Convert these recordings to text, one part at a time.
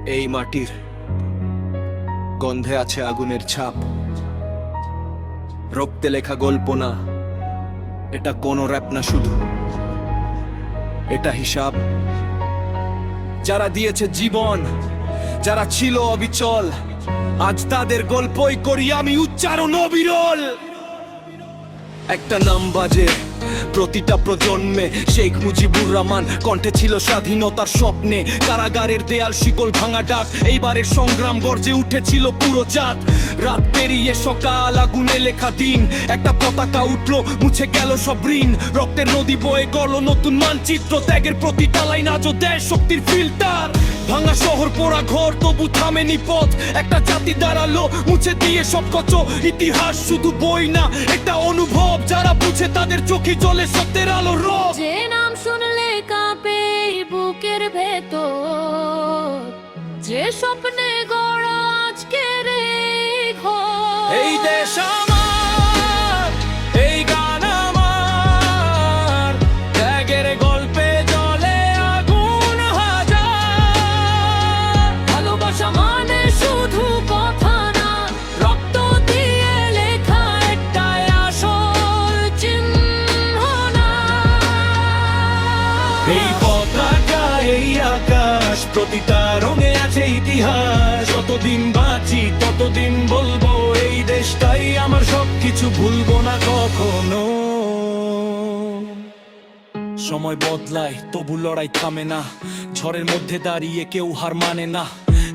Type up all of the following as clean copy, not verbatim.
এই মাটির গন্ধে আছে আগুনের ছাপ। রক্তে লেখা গল্প না, এটা কোনো র‍্যাপ না, শুধু এটা হিসাব। যারা দিয়েছে জীবন, যারা ছিল অবিচল, আজ তাদের গল্পই করি আমি উচ্চারণ অবিরল। একটা নাম বাজে প্রতিটা প্রজন্মে, শেখ মুজিবুর রহমান। কণ্ঠে ছিল স্বাধীনতার স্বপ্নে, কারাগারের দেয়াল শিকল ভাঙা ডাক। এইবারের সংগ্রাম গর্জে উঠেছিল পুরো জাত। রাত পেরিয়ে সকাল, আগুনে লেখা দিন। একটা পতাকা উঠলো, মুছে গেল সব ঋণ। রক্তের নদী বয়ে গেল নতুন মানচিত্র। ত্যাগের প্রতিটা লাইন আজও দেয় শক্তির ফিল্টার। ভাঙা শহর, পোড়া ঘর, তবু থামেনি পথ। একটা জাতি দাঁড়ালো, মুছে দিয়ে সব কচ। ইতিহাস শুধু বই না, একটা অনুভব। যারা বুঝে তাদের চোখে চলে সত্যের আলো রব। যে নাম শুনলে কাঁপে বুকের ভেতর, যে স্বপ্নে গড়া আজকের এই ঘর। এই দেশ আমার, এই গান আমার, ত্যাগের গল্পে জ্বলে আগুন হাজার। ভালোবাসা মানে শুধু কথা না, রক্ত দিয়ে লেখা একটাই আসল চিহ্ন না। এই পতাকা, এই আকাশ, প্রতিটা রঙে আছে ইতিহাস। যতদিন বাঁচি ততদিন বলবো, এই দেশটাই আমার সবকিছু, ভুলবো না কখনো। সময় বদলায় তবু লড়াই থামে না। ঝড়ের মধ্যে দাঁড়িয়ে কেউ হার মানে না।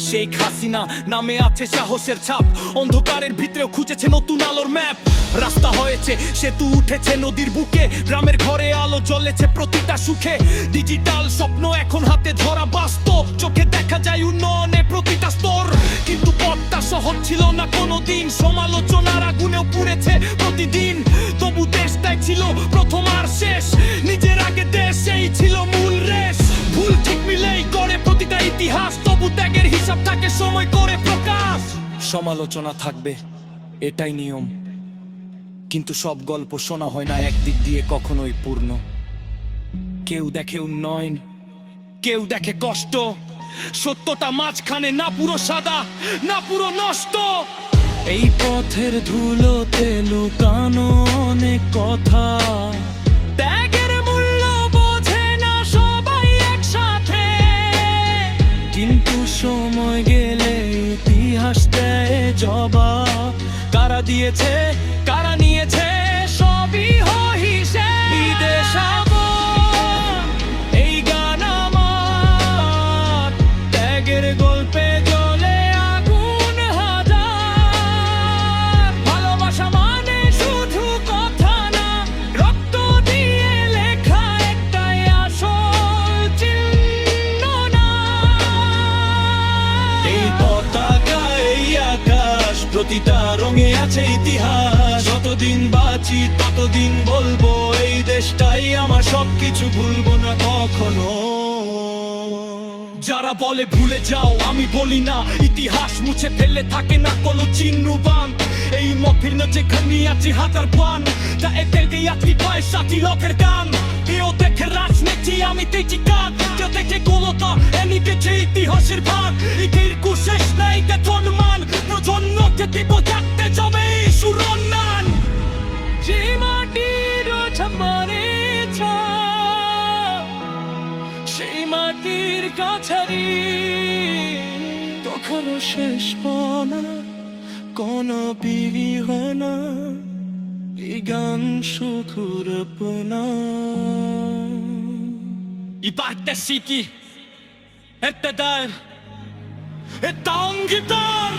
শেখ হাসিনা নামে আছে সাহসের ছাপ। অন্ধকারের ভিতরেও খুঁজেছে নতুন আলোর ম্যাপ। রাস্তা হয়েছে, সেতু উঠেছে নদীর বুকে। গ্রামের ঘরে আলো জ্বলেছে প্রতিটা সুখে। ডিজিটাল স্বপ্ন এখন হাতে ধরা বাস্তব। চোখে দেখা যায় উন্নয়নের প্রতিটা স্তর। কিন্তু পথটা সহজ ছিল না কোনোদিন। সমালোচনার আগুনেও পুড়েছে প্রতিদিন। তবু দেশটাই ছিল প্রথম আর শেষ। নিজের আগে দেশ, সেই ছিল মূল রেশ। ভুল ঠিক মিলেই করে প্রতিটা ইতিহাস। তবু ত্যাগের হিসাব থাকে সময় করে প্রকাশ। সমালোচনা থাকবে, এটাই নিয়ম। কিন্তু সব গল্প শোনা হয় না একদিক দিয়ে কখনোই পূর্ণ। কেউ দেখে উন্নয়ন, কেউ দেখে কষ্ট। সত্যটা মাঝখানে, না পুরো সাদা না পুরো নষ্ট। এই পথের ধুলোতে লুকানো অনেক কথা। ত্যাগের মূল্য বোঝে না সবাই একসাথে। কিন্তু সময় গেলে ইতিহাস দেয় জবাব। কারা দিয়েছে, কারা নিয়েছে, সবই হয় হিসেব। এই দেশ আমার, এই গান আমার, ত্যাগের গল্পে জ্বলে আগুন হাজার। ভালোবাসা মানে শুধু কথা না, রক্ত দিয়ে লেখা একটাই আসল চিহ্ন না। এই পতাকা, এই আকাশ, প্রতিটা রঙে আছে ইতিহাস। যতদিন বাঁচি ততদিন বলবো, এই দেশটাই আমার সবকিছু, ভুলবো না কখনো। যারা বলে ভুলে যাও, আমি বলি না। ইতিহাস মুছে ফেললে থাকে না কোনো চিহ্নবান। এই মফির যেখানে আছি হাজার পান, যা এতে আছি পয়সাটি লোকের গান। কেউ দেখে রাজনীতি, আমি তেজি কাজ। কেউ দেখে গোলতা, এনি দেখে ইতিহাসের ভাগ। ইতির শেষ নাই সম্মান, প্রজন্মকে দিব থাকতে যাবে সুরন্নান। যে মাটির ছামারে সেই মাটির কাছারি, কখনো শেষ না কোনো বিহনা। এই গান সুখুর পুনা। ইবাতে সিকি, এটা দার, এটা অঙ্গিতার।